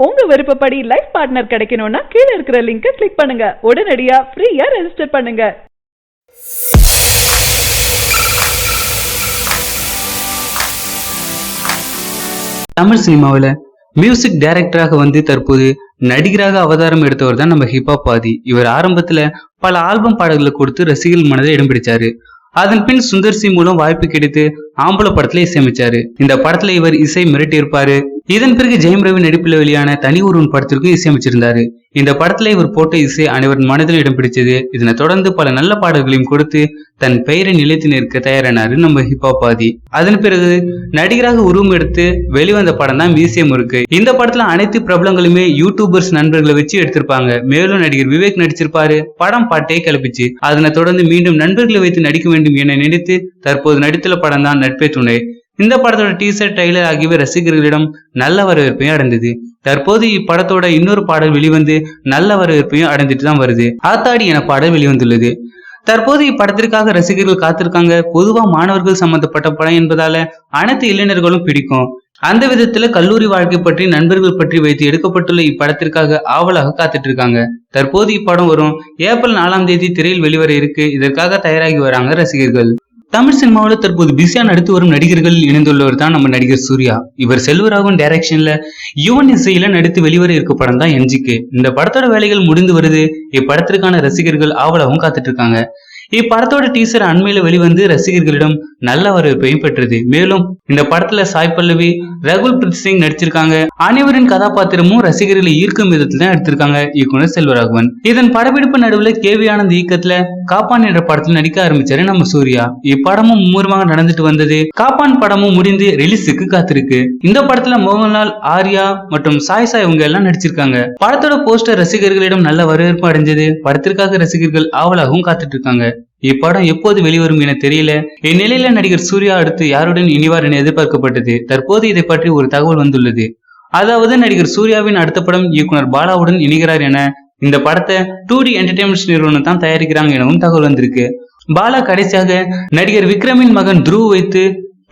உங்க விருப்பப்படி life partner கிடைக்கணும்னா கீழ இருக்கிற லிங்கை கிளிக் பண்ணுங்க. உடனடியா ஃப்ரீயா ரெஜிஸ்டர் பண்ணுங்க. தமிழ் சினிமாவில் மியூசிக் டைரக்டராக வந்து தற்போது நடிகராக அவதாரம் எடுத்தவர் தான் நம்ம ஹிப்ஹாப் ஆதி. இவர் ஆரம்பத்துல பல ஆல்பம் பாடல்களை கொடுத்து ரசிகர்கள் மனதில் இடம் பிடிச்சாரு. அதன் பின் சுந்தர் சி மூலம் வாய்ப்பு கிடைத்து ஆம்பளை படத்துல இசையமைச்சாரு. இந்த படத்துல இவர் இசை மிரட்டி இருப்பாரு. இதன் பிறகு ஜெயம் ரவி நடிப்பில் வெளியான தனி ஒருவன் படத்திற்கும் இசையமைச்சிருந்தாரு. இந்த படத்துல இவர் போட்ட இசை அனைவரின் மனதில் இடம் பிடிச்சது. இதனை தொடர்ந்து பல நல்ல பாடல்களையும் கொடுத்து தன் பெயரை நிலைத்து நிற்க தயாரானாரு நம்ம ஹிப்ஹாப் ஆதி. அதன் பிறகு நடிகராக உருவம் எடுத்து வெளிவந்த படம் தான் மியூசியம் இருக்கு. இந்த படத்துல அனைத்து பிரபலங்களுமே யூடியூபர்ஸ் நண்பர்களை வச்சு எடுத்திருப்பாங்க. மேலும் நடிகர் விவேக் நடிச்சிருப்பாரு. படம் பாட்டே கிளப்பிச்சு. அதனை தொடர்ந்து மீண்டும் நண்பர்களை வைத்து நடிக்க வேண்டும் என நினைத்து தற்போது நடித்துள்ள படம் தான் நட்பே துணை. இந்த படத்தோட டீசர் ட்ரைலர் ஆகியவை ரசிகர்களிடம் நல்ல வரவேற்பையும் அடைந்தது. தற்போது இப்படத்தோட இன்னொரு பாடல் வெளிவந்து நல்ல வரவேற்பையும் அடைந்துட்டு தான் வருது. ஆத்தாடி என பாடல் வெளிவந்துள்ளது. தற்போது இப்படத்திற்காக ரசிகர்கள் காத்திருக்காங்க. பொதுவா மாணவர்கள் சம்பந்தப்பட்ட படம் என்பதால அனைத்து இளைஞர்களும் பிடிக்கும். அந்த விதத்துல கல்லூரி வாழ்க்கை பற்றி நண்பர்கள் பற்றி வைத்து எடுக்கப்பட்டுள்ள இப்படத்திற்காக ஆவலாக காத்துட்டு இருக்காங்க. தற்போது இப்படம் வரும் ஏப்ரல் 4 திரையில் வெளிவர இருக்கு. இதற்காக தயாராகி வராங்க ரசிகர்கள். தமிழ் சினிமாவில் தற்போது பிஸியா நடித்து வரும் நடிகர்கள் இணைந்துள்ளவர் தான் நம்ம நடிகர் சூர்யா. இவர் செல்வராகவன் டைரக்ஷன்ல யுவன் இசையில நடித்து வெளிவர இருக்க படம் தான் என்ஜிகே. இந்த படத்தோட வேலைகள் முடிந்து வருது. இப்படத்திற்கான ரசிகர்கள் ஆவலாகவும் காத்துட்டு இருக்காங்க. இப்படத்தோட டீசர் அண்மையில வெளிவந்து ரசிகர்களிடம் நல்ல வரவேற்பையும் பெற்றது. மேலும் இந்த படத்துல சாய் பல்லவி, ரகுல் பிரீத் சிங் நடிச்சிருக்காங்க. அனைவரின் கதாபாத்திரமும் ரசிகர்களை ஈர்க்கும் விதத்துல தான் எடுத்திருக்காங்க இயக்குனர் செல்வராகவன். இதன் படப்பிடிப்பு நடுவுல கேவி ஆனந்த் இயக்கத்துல காப்பான் என்ற படத்துல நடிக்க ஆரம்பிச்சாரு நம்ம சூர்யா. இப்படமும் மும்முரமாக நடந்துட்டு வந்தது. காப்பான் படமும் முடிந்து ரிலீஸுக்கு காத்திருக்கு. இந்த படத்துல மோகன்லால், ஆர்யா மற்றும் சாய் இவங்க எல்லாம் நடிச்சிருக்காங்க. படத்தோட போஸ்டர் ரசிகர்களிடம் நல்ல வரவேற்பு அடைஞ்சது. படத்திற்காக ரசிகர்கள் ஆவலாகவும் காத்துட்டு இருக்காங்க. இப்படம் எப்போது வெளிவரும் என தெரியல. இந்நிலையில நடிகர் சூர்யா அடுத்து யாருடன் இணைவார் என எதிர்பார்க்கப்பட்டது. தற்போது இதை பற்றி ஒரு தகவல் வந்துள்ளது. அதாவது நடிகர் சூர்யாவின் அடுத்த படம் இயக்குனர் பாலாவுடன் இணைகிறார் என. இந்த படத்தை 2D என்டர்டைன்மெண்ட்ஸ் நிறுவனம் தான் தயாரிக்கிறாங்க எனவும் தகவல் வந்திருக்கு. பாலா கடைசியாக நடிகர் விக்ரமின் மகன் துருவ் வைத்து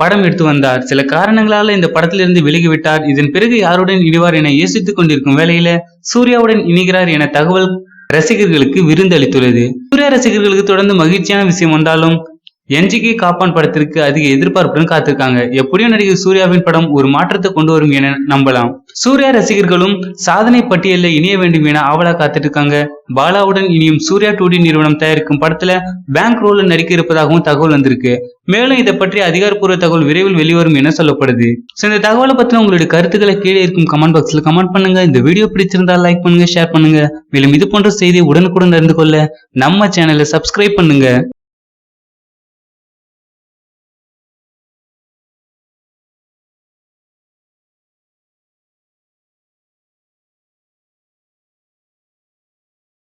படம் எடுத்து வந்தார். சில காரணங்களால இந்த படத்திலிருந்து விலகிவிட்டார். இதன் பிறகு யாருடன் இணைவார் என யோசித்துக் கொண்டிருக்கும் வேளையில சூர்யாவுடன் இணைகிறார் என தகவல் ரசிகர்களுக்கு விருந்து அளித்துள்ளது. சூர்யா ரசிகர்களுக்கு தொடர்ந்து மகிழ்ச்சியான விஷயம் வந்தாலும் என்ஜிகே காப்பான் படத்திற்கு அதிக எதிர்பார்ப்புடன் காத்திருக்காங்க. எப்படியும் நடிகர் சூர்யாவின் படம் ஒரு மாற்றத்தை கொண்டு வரும் என நம்பலாம். சூர்யா ரசிகர்களும் சாதனை பட்டியலில் இணைய வேண்டும் என ஆவலா காத்துட்டு இருக்காங்க. பாலாவுடன் இனியும் சூர்யா 2D நிறுவனம் தயாரிக்கும் படத்துல பேங்க் ரோல்ல நடிக்க இருப்பதாகவும் தகவல் வந்திருக்கு. மேலும் இதை பற்றி அதிகாரப்பூர்வ தகவல் விரைவில் வெளிவரும் என சொல்லப்படுது. இந்த தகவலை பத்தின உங்களுடைய கருத்துக்களை கீழே இருக்கும் கமெண்ட் பாக்ஸ்ல கமெண்ட் பண்ணுங்க. இந்த வீடியோ பிடிச்சிருந்தா லைக் பண்ணுங்க, ஷேர் பண்ணுங்க. மேலும் இது போன்ற செய்தியை உடனுக்குடன் அறிந்து கொள்ள நம்ம சேனலை சப்ஸ்கிரைப் பண்ணுங்க.